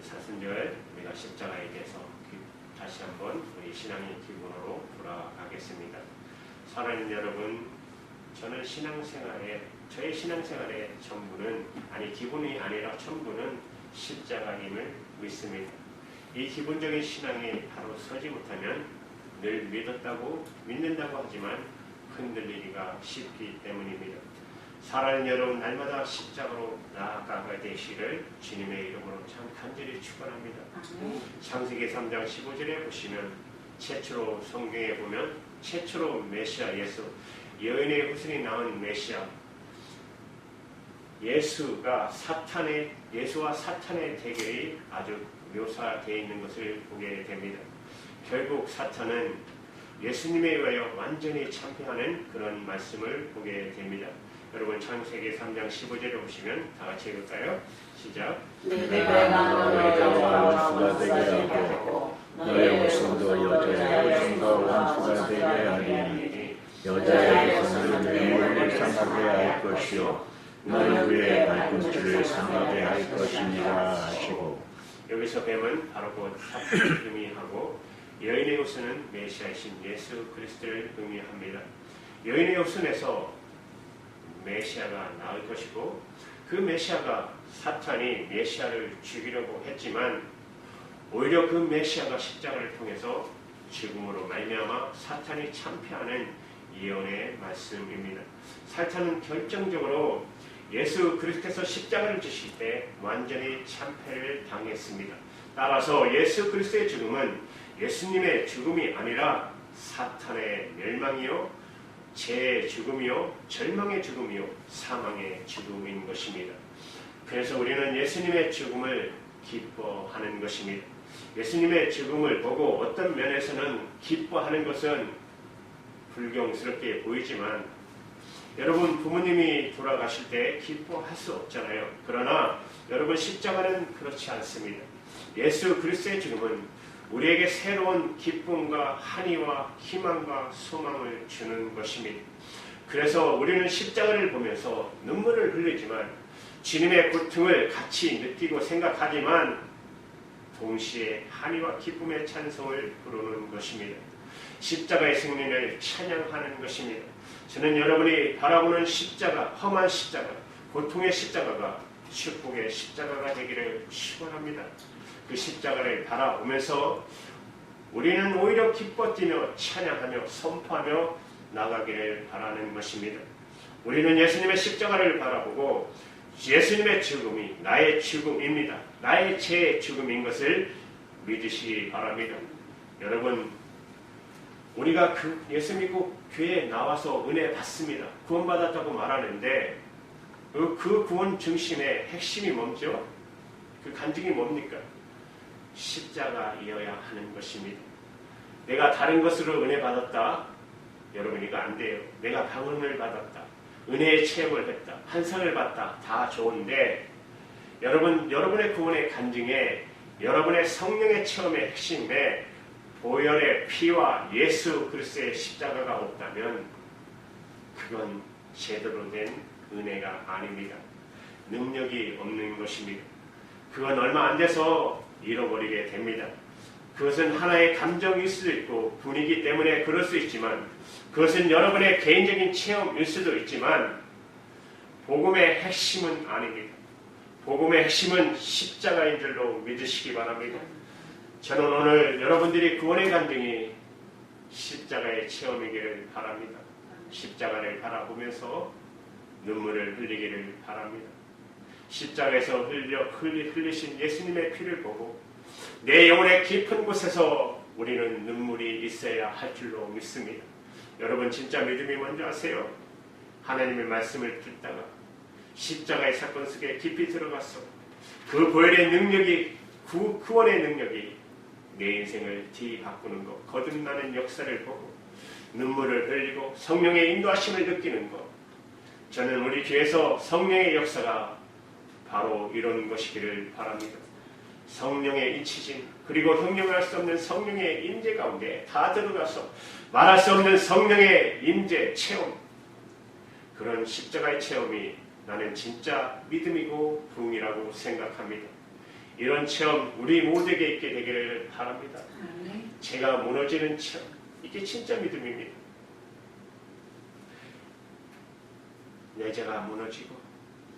사순절 우리가 십자가에 대해서 다시 한번 우리 신앙의 기본으로 돌아가겠습니다. 사랑하는 여러분, 저는 저의 신앙생활의 전부는, 기본이 아니라 전부는 십자가임을 믿습니다. 이 기본적인 신앙이 바로 서지 못하면 늘 믿는다고 하지만 흔들리기가 쉽기 때문입니다. 사랑하는 여러분, 날마다 십자가로 나아가야 되시기를 주님의 이름으로 참 간절히 축원합니다. 창세기 3장 15절에 보시면 최초로 성경에 보면 최초로 메시아 예수, 여인의 후손이 낳은 메시아 예수와 사탄의 대결이 아주 묘사되어 있는 것을 보게 됩니다. 결국 사탄은 예수님에 의하여 완전히 참패하는 그런 말씀을 보게 됩니다. 여러분, 창세기 3장 15절에 보시면 다 같이 읽을까요? 시작. 내가 너를 여자와 원수가 되게 하고 너의 후손도 여자의 후손과 원수가 되게 하리니 여자의 후손은 내 머리를 상하게 할 것이요 너의 위에 발꿈치를 상하게 할 것이니라 하시고, 여기서 뱀은 바로 곧 사탄을 의미하고 여인의 후손은 메시아이신 예수 그리스도를 의미합니다. 여인의 후손에서 메시아가 나올 것이고, 그 메시아가 사탄이 메시아를 죽이려고 했지만 오히려 그 메시아가 십자가를 통해서 죽음으로 말미암아 사탄이 참패하는 예언의 말씀입니다. 사탄은 결정적으로 예수 그리스도께서 십자가를 지실 때 완전히 참패를 당했습니다. 따라서 예수 그리스도의 죽음은 예수님의 죽음이 아니라 사탄의 멸망이요, 죄의 죽음이요, 절망의 죽음이요, 사망의 죽음인 것입니다. 그래서 우리는 예수님의 죽음을 기뻐하는 것입니다. 예수님의 죽음을 보고 어떤 면에서는 기뻐하는 것은 불경스럽게 보이지만, 여러분 부모님이 돌아가실 때 기뻐할 수 없잖아요. 그러나 여러분, 십자가는 그렇지 않습니다. 예수 그리스도의 죽음은 우리에게 새로운 기쁨과 한의와 희망과 소망을 주는 것입니다. 그래서 우리는 십자가를 보면서 눈물을 흘리지만 주님의 고통을 같이 느끼고 생각하지만 동시에 한의와 기쁨의 찬송을 부르는 것입니다. 십자가의 승리를 찬양하는 것입니다. 저는 여러분이 바라보는 십자가, 험한 십자가, 고통의 십자가가 축복의 십자가가 되기를 축원합니다. 그 십자가를 바라보면서 우리는 오히려 기뻐 뛰며 찬양하며 선포하며 나가기를 바라는 것입니다. 우리는 예수님의 십자가를 바라보고 예수님의 죽음이 나의 죽음입니다, 나의 죄의 죽음인 것을 믿으시기 바랍니다. 여러분, 우리가 예수 믿고 교회에 나와서 은혜 받습니다, 구원받았다고 말하는데 그 구원 중심의 핵심이 뭐죠? 그 간증이 뭡니까? 십자가이어야 하는 것입니다. 내가 다른 것으로 은혜 받았다, 여러분 이거 안 돼요. 내가 방언을 받았다, 은혜의 체험을 했다, 환상을 받다, 다 좋은데 여러분의 구원의 간증에, 여러분의 성령의 체험의 핵심에 보혈의 피와 예수 그리스도의 십자가가 없다면 그건 제대로 된 은혜가 아닙니다. 능력이 없는 것입니다. 그건 얼마 안 돼서 잃어버리게 됩니다. 그것은 하나의 감정일 수도 있고 분위기 때문에 그럴 수 있지만, 그것은 여러분의 개인적인 체험일 수도 있지만 복음의 핵심은 아닙니다. 복음의 핵심은 십자가인 줄로 믿으시기 바랍니다. 저는 오늘 여러분들이 구원의 간증이 십자가의 체험이기를 바랍니다. 십자가를 바라보면서 눈물을 흘리기를 바랍니다. 십자가에서 흘리신 예수님의 피를 보고 내 영혼의 깊은 곳에서 우리는 눈물이 있어야 할 줄로 믿습니다. 여러분, 진짜 믿음이 뭔지 아세요? 하나님의 말씀을 듣다가 십자가의 사건 속에 깊이 들어가서 그 보혈의 능력이, 구원의 능력이 내 인생을 뒤바꾸는 것, 거듭나는 역사를 보고 눈물을 흘리고 성령의 인도하심을 느끼는 것, 저는 우리 교회에서 성령의 역사가 바로 이런 것이기를 바랍니다. 성령의 인치심, 그리고 형용할 수 없는 성령의 임재 가운데 다 들어가서 말할 수 없는 성령의 임재 체험, 그런 십자가의 체험이 나는 진짜 믿음이고 부흥이라고 생각합니다. 이런 체험 우리 모두에게 있게 되기를 바랍니다. 제가 무너지는 체험, 이게 진짜 믿음입니다. 내 제가 무너지고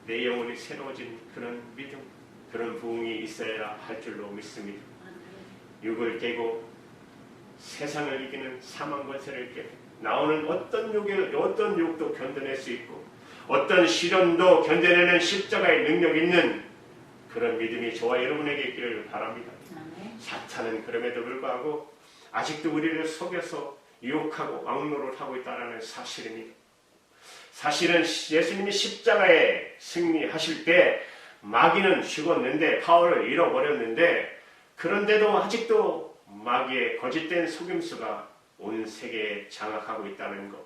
내 영혼이 새로워진 그런 믿음, 그런 부흥이 있어야 할 줄로 믿습니다. 육을 깨고 세상을 이기는 사망 권세를 깨고 나오는 어떤 욕도 견뎌낼 수 있고 어떤 시련도 견뎌내는 십자가의 능력 있는 그런 믿음이 저와 여러분에게 있기를 바랍니다. 사탄은 그럼에도 불구하고 아직도 우리를 속여서 유혹하고 왕노릇하고 있다는 사실입니다. 사실은 예수님이 십자가에 승리하실 때 마귀는 죽었는데 파워를 잃어버렸는데 그런데도 아직도 마귀의 거짓된 속임수가 온 세계에 장악하고 있다는 것.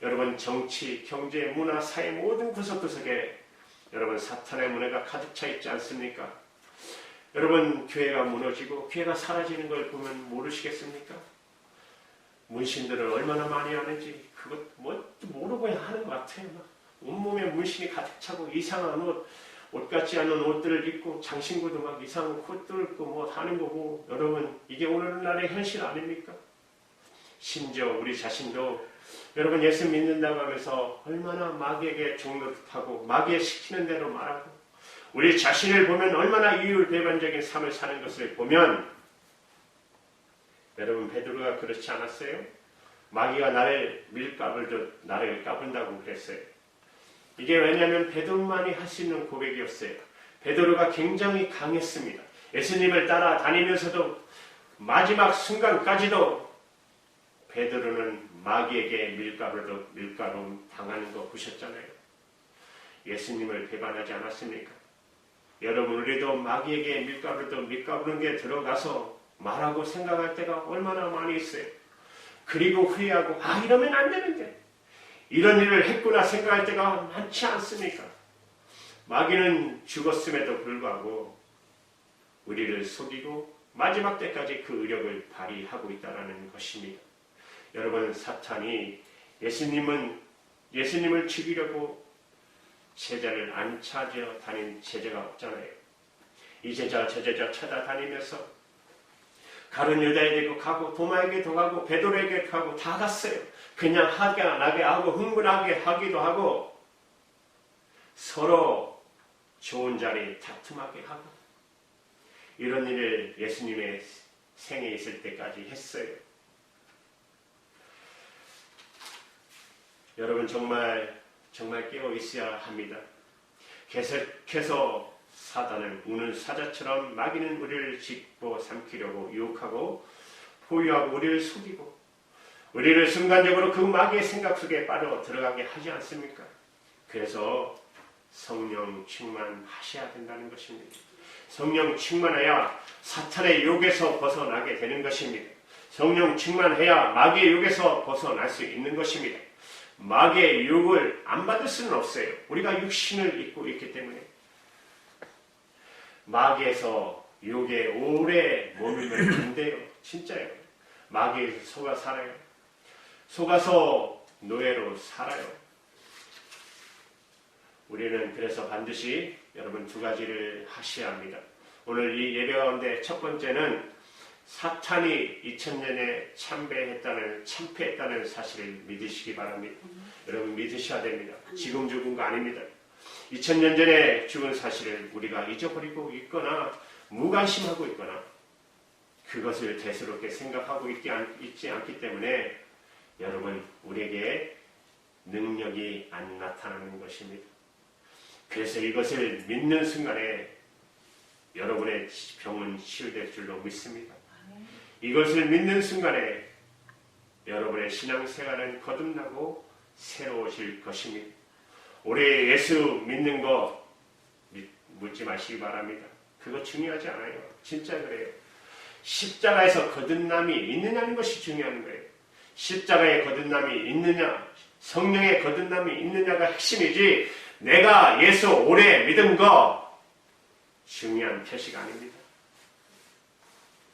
여러분 정치, 경제, 문화, 사회 모든 구석구석에 여러분 사탄의 문화가 가득 차 있지 않습니까? 여러분 교회가 무너지고 교회가 사라지는 걸 보면 모르시겠습니까? 문신들을 얼마나 많이 하는지 그것 모르고 그냥 하는 것 같아요. 막 온몸에 문신이 가득 차고 이상한 옷 같지 않은 옷들을 입고 장신구도 막 이상한 콧들 입고 뭐 하는 거고 여러분 이게 오늘날의 현실 아닙니까? 심지어 우리 자신도 여러분 예수 믿는다고 하면서 얼마나 마귀에게 종노릇하고 마귀의 시키는 대로 말하고 우리 자신을 보면 얼마나 이율배반적인 삶을 사는 것을 보면 여러분 베드로가 그렇지 않았어요? 마귀가 나를 밀가불듯 나를 까분다고 그랬어요. 이게 왜냐하면 베드로만이 할 수 있는 고백이었어요. 베드로가 굉장히 강했습니다. 예수님을 따라다니면서도 마지막 순간까지도 베드로는 마귀에게 밀가루도 밀가루 당하는 거 보셨잖아요. 예수님을 배반하지 않았습니까? 여러분 우리도 마귀에게 밀가루도 밀가루는 게 들어가서 말하고 생각할 때가 얼마나 많이 있어요. 그리고 후회하고 이러면 안 되는데 이런 일을 했구나 생각할 때가 많지 않습니까? 마귀는 죽었음에도 불구하고 우리를 속이고 마지막 때까지 그 의력을 발휘하고 있다는 것입니다. 여러분 사탄이 예수님을 죽이려고 제자를 안 찾아 다닌 제자가 없잖아요. 이 제자 저 제자 찾아다니면서 가룟 유다에게도 가고 도마에게도 가고 베드로에게도 가고 다 갔어요. 그냥 하게 나게 하고 흥분하게 하기도 하고 서로 좋은 자리 다툼하게 하고 이런 일을 예수님의 생에 있을 때까지 했어요. 여러분 정말 깨어 있어야 합니다. 계속해서 사단은 우는 사자처럼 마귀는 우리를 짓고 삼키려고 유혹하고 포위하고 우리를 속이고 우리를 순간적으로 그 마귀의 생각 속에 빠져 들어가게 하지 않습니까? 그래서 성령 충만하셔야 된다는 것입니다. 성령 충만해야 사탄의 유혹에서 벗어나게 되는 것입니다. 성령 충만해야 마귀의 유혹에서 벗어날 수 있는 것입니다. 마귀의 유혹을 안 받을 수는 없어요. 우리가 육신을 입고 있기 때문에 마귀에서 유혹에 오래 머물면 안 돼요. 진짜요. 마귀에서 속아 살아요. 속아서 노예로 살아요. 우리는 그래서 반드시 여러분 두 가지를 하셔야 합니다. 오늘 이 예배 가운데 첫 번째는 사탄이 2000년에 참패했다는 사실을 믿으시기 바랍니다. 여러분 믿으셔야 됩니다. 지금 죽은 거 아닙니다. 2000년 전에 죽은 사실을 우리가 잊어버리고 있거나 무관심하고 있거나 그것을 대수롭게 생각하고 있지 않기 때문에 여러분 우리에게 능력이 안 나타나는 것입니다. 그래서 이것을 믿는 순간에 여러분의 병은 치유될 줄로 믿습니다. 이것을 믿는 순간에 여러분의 신앙생활은 거듭나고 새로워질 것입니다. 올해 예수 믿는 거 묻지 마시기 바랍니다. 그거 중요하지 않아요. 진짜 그래요. 십자가에서 거듭남이 있느냐는 것이 중요한 거예요. 십자가의 거듭남이 있느냐, 성령의 거듭남이 있느냐가 핵심이지 내가 예수 오래 믿은 거 중요한 표시가 아닙니다.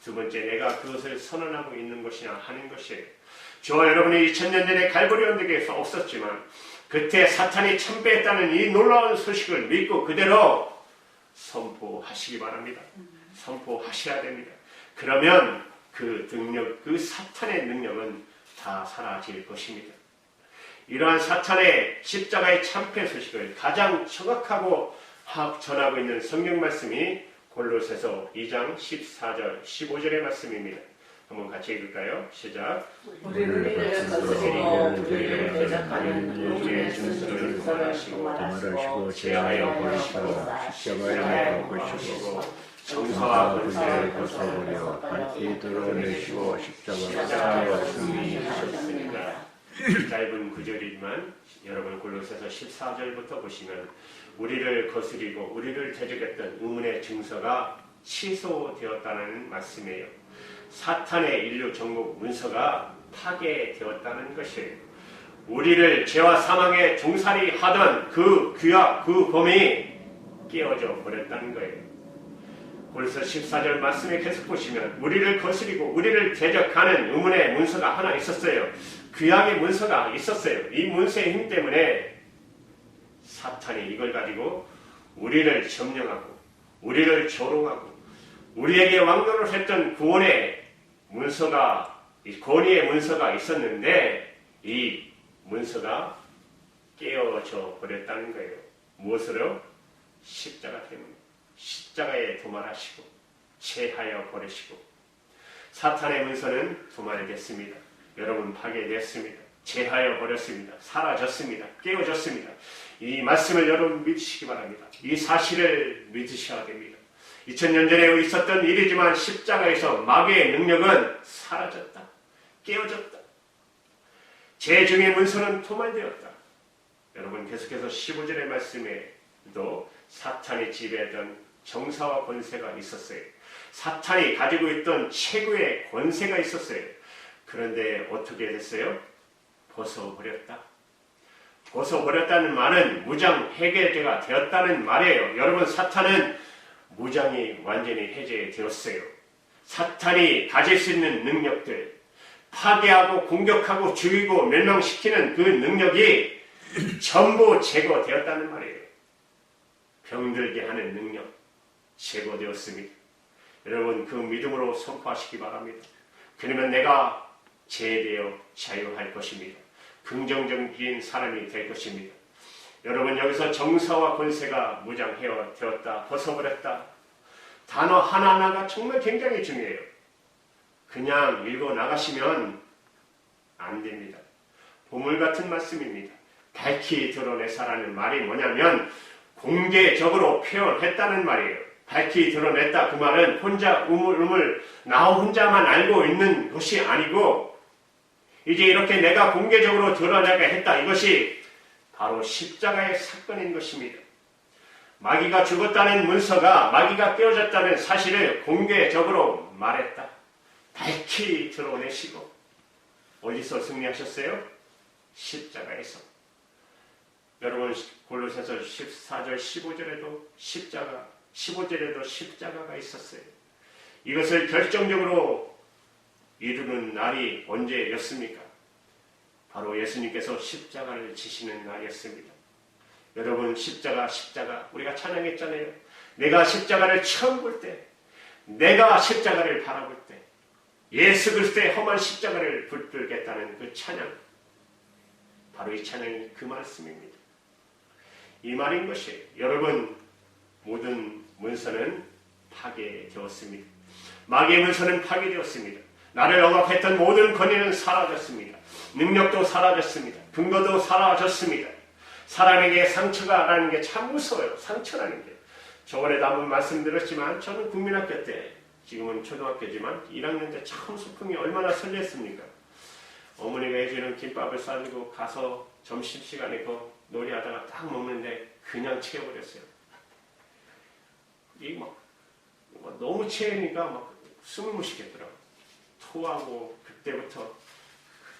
두 번째, 내가 그것을 선언하고 있는 것이냐 하는 것이에요. 저와 여러분이 2000년 전에 갈보리 언덕에서 없었지만 그때 사탄이 참배했다는 이 놀라운 소식을 믿고 그대로 선포하시기 바랍니다. 선포하셔야 됩니다. 그러면 그 능력, 그 사탄의 능력은 다 사라질 것입니다. 이러한 사탄의 십자가의 참패 소식을 가장 정확하고 전하고 있는 성경 말씀이 골로새서 2장 14절 15절의 말씀입니다. 한번 같이 읽을까요? 시작. 우리를 거스리고 우리를 대적하는 우리의 증서를 말하시고 제하여 버리시고 십자가에 못 박으시고 정사와 권세를 벗어버려 밝히 드러내시고 십자가로 승리하셨으니까. 짧은 구절이지만 여러분 골로새서 14절부터 보시면 우리를 거스리고 우리를 대적했던 의문의 증서가 취소되었다는 말씀이에요. 사탄의 인류 정복 문서가 파괴되었다는 것이에요. 우리를 죄와 사망의 종살이 하던 그 규약, 그 범이 깨어져 버렸다는 거예요. 골로새 14절 말씀에 계속 보시면 우리를 거스리고 우리를 대적하는 의문의 문서가 하나 있었어요. 규약의 문서가 있었어요. 이 문서의 힘 때문에 사탄이 이걸 가지고 우리를 점령하고 우리를 조롱하고 우리에게 왕노를 했던 구원의 문서가, 권위의 문서가 있었는데 이 문서가 깨어져 버렸다는 거예요. 무엇으로? 십자가 때문에. 십자가에 도말하시고 제하여 버리시고 사탄의 문서는 도말됐습니다. 여러분 파괴됐습니다. 제하여 버렸습니다. 사라졌습니다. 깨어졌습니다. 이 말씀을 여러분 믿으시기 바랍니다. 이 사실을 믿으셔야 됩니다. 2000년 전에 있었던 일이지만 십자가에서 마귀의 능력은 사라졌다. 깨어졌다. 죄중의 문서는 도말되었다. 여러분 계속해서 15절의 말씀에도 사탄이 지배하던 정사와 권세가 있었어요. 사탄이 가지고 있던 최고의 권세가 있었어요. 그런데 어떻게 됐어요? 벗어버렸다. 벗어버렸다는 말은 무장 해제가 되었다는 말이에요. 여러분 사탄은 무장이 완전히 해제되었어요. 사탄이 가질 수 있는 능력들, 파괴하고 공격하고 죽이고 멸망시키는 그 능력이 전부 제거되었다는 말이에요. 병들게 하는 능력 제거되었습니다. 여러분 그 믿음으로 선포하시기 바랍니다. 그러면 내가 제대로 자유할 것입니다. 긍정적인 사람이 될 것입니다. 여러분 여기서 정사와 권세가 무장되었다, 벗어버렸다. 단어 하나하나가 정말 굉장히 중요해요. 그냥 읽어 나가시면 안 됩니다. 보물 같은 말씀입니다. 밝히 드러내사라는 말이 뭐냐면 공개적으로 표현했다는 말이에요. 밝히 드러냈다. 그 말은 혼자 우물우물 나 혼자만 알고 있는 것이 아니고 이제 이렇게 내가 공개적으로 드러내게 했다. 이것이 바로 십자가의 사건인 것입니다. 마귀가 죽었다는 문서가 마귀가 깨어졌다는 사실을 공개적으로 말했다. 밝히 드러내시고 어디서 승리하셨어요? 십자가에서. 여러분 골로새서 14절 15절에도 십자가 15절에도 십자가가 있었어요. 이것을 결정적으로 이루는 날이 언제였습니까? 바로 예수님께서 십자가를 지시는 날이었습니다. 여러분 십자가 우리가 찬양했잖아요. 내가 십자가를 처음 볼 때, 내가 십자가를 바라볼 때 예수 그리스도의 험한 십자가를 붙들겠다는 그 찬양, 바로 이 찬양이 그 말씀입니다. 이 말인 것이에요. 여러분 모든 문서는 파괴되었습니다. 마귀의 문서는 파괴되었습니다. 나를 억압했던 모든 권위는 사라졌습니다. 능력도 사라졌습니다. 근거도 사라졌습니다. 사람에게 상처가 나는 게 참 무서워요. 상처라는 게. 저번에도 한번 말씀드렸지만 저는 국민학교 때, 지금은 초등학교지만 1학년 때 참 소풍이 얼마나 설렜습니까? 어머니가 해주는 김밥을 싸들고 가서 점심시간에 그 놀이하다가 딱 먹는데 그냥 채워버렸어요. 이 막 너무 채우니까 막 숨을 못 쉬겠더라고요. 토하고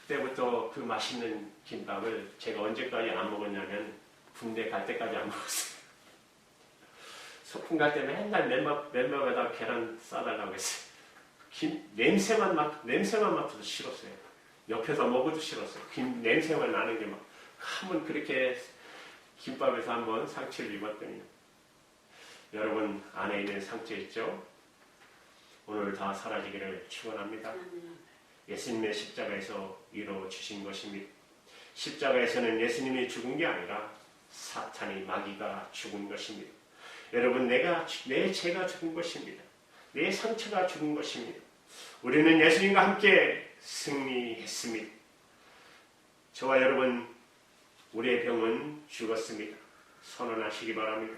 그때부터 그 맛있는 김밥을 제가 언제까지 안 먹었냐면 군대 갈 때까지 안 먹었어요. 소풍 갈 때 맨날 맨밥에다 계란 싸달라고 했어요. 냄새만 맡아도 싫었어요. 옆에서 먹어도 싫었어요. 김 냄새만 나는 게 막 한번 그렇게 김밥에서 한번 상처를 입었더니 여러분 안에 있는 상처 있죠? 다 사라지기를 축원합니다. 예수님의 십자가에서 이루어 주신 것입니다. 십자가에서는 예수님이 죽은 게 아니라 사탄이 마귀가 죽은 것입니다. 여러분, 내 죄가 죽은 것입니다. 내 상처가 죽은 것입니다. 우리는 예수님과 함께 승리했습니다. 저와 여러분, 우리의 병은 죽었습니다. 선언하시기 바랍니다.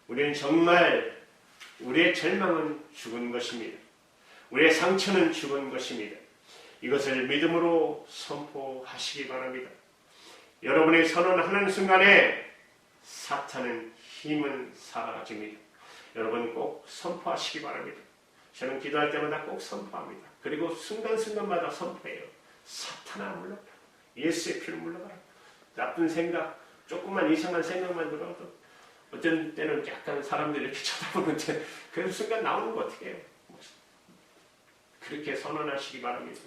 우리는 정말 우리의 절망은 죽은 것입니다. 우리의 상처는 죽은 것입니다. 이것을 믿음으로 선포하시기 바랍니다. 여러분이 선언하는 순간에 사탄은 힘은 사라집니다. 여러분 꼭 선포하시기 바랍니다. 저는 기도할 때마다 꼭 선포합니다. 그리고 순간순간마다 선포해요. 사탄아 물러가라. 예수의 피로 물러가라. 나쁜 생각, 조금만 이상한 생각만 들어도 어떤 때는 약간 사람들이 이렇게 쳐다보는데 그 순간 나오는 거 어떻게 해요? 그렇게 선언하시기 바랍니다.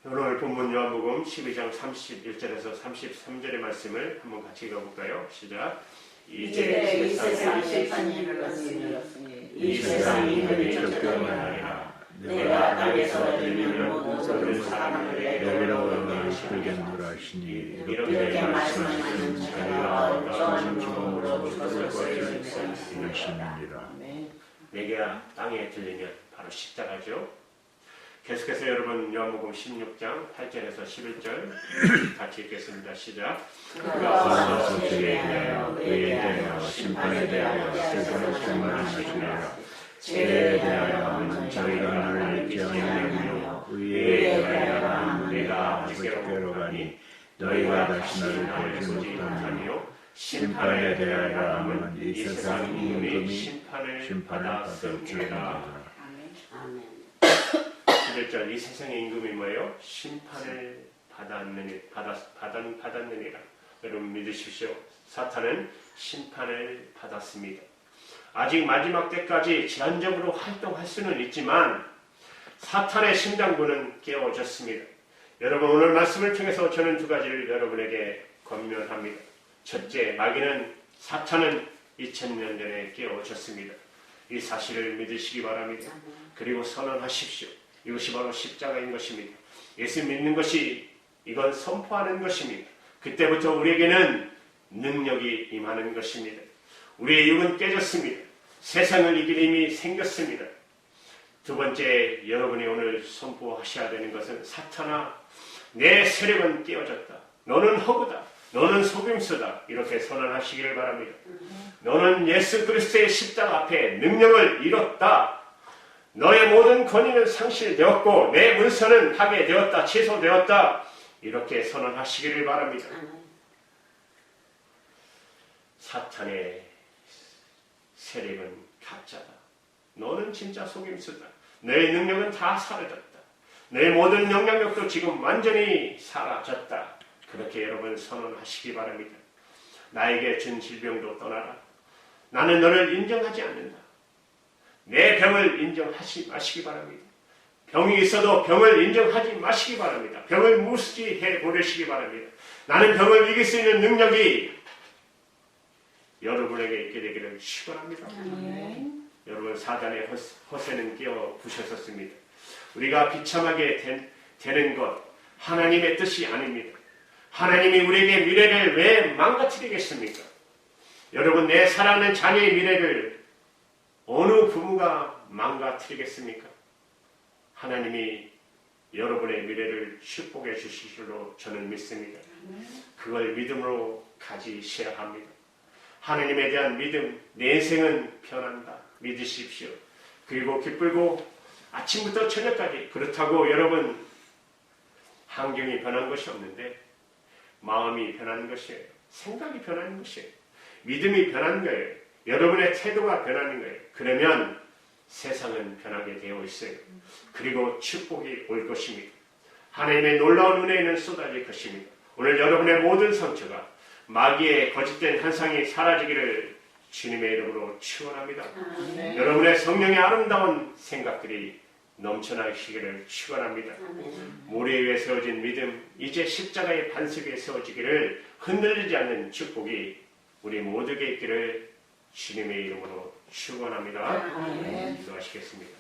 오늘 본문 요한복음 12장 31절에서 33절의 말씀을 한번 같이 읽어볼까요? 시작. 이제 이 세상 심판이 일어났으니 이 세상이 너희 쫓겨나리라. 내가 땅에서 들리는 모든 소리를 사람들에게 너희로 불견노라 하시니 이렇게 말씀하시는 자가 어떠한 죽음으로 죽었을 것이니라. 내가 땅에 들리면 바로 십자가죠. 계속해서 여러분 요한복음 16장 8절에서 11절 같이 읽겠습니다. 시작. 그가 와서 죄에 대하여 의에 대하여 심판에 대하여 세상을 충만하시리라. 죄에 대하여는 저희가 나를 믿지 아니하며 의에 대하여는 내가 아버지께로 가니 너희가 다시 나를 보지 못하며 심판에 대하여는 이 세상 임금이 심판을 받았음이라. 아멘. 11절 이 세상의 임금이 뭐예요? 심판을 받았느니라. 여러분 믿으십시오. 사탄은 심판을 받았습니다. 아직 마지막 때까지 제한적으로 활동할 수는 있지만 사탄의 심장부는 깨어졌습니다. 여러분 오늘 말씀을 통해서 저는 두 가지를 여러분에게 권면합니다. 첫째, 마귀는 사탄은 2000년 전에 깨어졌습니다. 이 사실을 믿으시기 바랍니다. 그리고 선언하십시오. 이것이 바로 십자가인 것입니다. 예수 믿는 것이 이건 선포하는 것입니다. 그때부터 우리에게는 능력이 임하는 것입니다. 우리의 육은 깨졌습니다. 세상을 이길 힘이 생겼습니다. 두 번째, 여러분이 오늘 선포하셔야 되는 것은 사탄아, 내 세력은 깨어졌다. 너는 허구다. 너는 속임수다. 이렇게 선언하시기를 바랍니다. 너는 예수 그리스도의 십자가 앞에 능력을 잃었다. 너의 모든 권위는 상실되었고 내 문서는 파괴되었다. 취소되었다. 이렇게 선언하시기를 바랍니다. 사탄의 세력은 가짜다. 너는 진짜 속임수다. 너의 능력은 다 사라졌다. 너의 모든 영향력도 지금 완전히 사라졌다. 그렇게 여러분 선언하시기 바랍니다. 나에게 준 질병도 떠나라. 나는 너를 인정하지 않는다. 내 병을 인정하지 마시기 바랍니다. 병이 있어도 병을 인정하지 마시기 바랍니다. 병을 무시해 보내시기 바랍니다. 나는 병을 이길 수 있는 능력이 여러분에게 있게 되기를 축원합니다. 여러분 사단의 허세는 깨어 부셨었습니다. 우리가 비참하게 되는 것 하나님의 뜻이 아닙니다. 하나님이 우리에게 미래를 왜 망가뜨리겠습니까? 여러분 내 사랑하는 자녀의 미래를 어느 부모가 망가뜨리겠습니까? 하나님이 여러분의 미래를 축복해 주실 줄로 저는 믿습니다. 그걸 믿음으로 가지셔야 합니다. 하나님에 대한 믿음, 내 인생은 변한다. 믿으십시오. 그리고 기쁘고 아침부터 저녁까지 그렇다고 여러분 환경이 변한 것이 없는데 마음이 변하는 것이에요. 생각이 변하는 것이에요. 믿음이 변하는 거예요. 여러분의 태도가 변하는 거예요. 그러면 세상은 변하게 되어 있어요. 그리고 축복이 올 것입니다. 하나님의 놀라운 은혜는 쏟아질 것입니다. 오늘 여러분의 모든 상처가 마귀의 거짓된 환상이 사라지기를 주님의 이름으로 축원합니다. 여러분의 성령의 아름다운 생각들이 넘쳐나시기를 축원합니다. 모래 위에 세워진 믿음, 이제 십자가의 반석 위에 세워지기를 흔들리지 않는 축복이 우리 모두에게 있기를 주님의 이름으로 축원합니다. 기도하시겠습니다.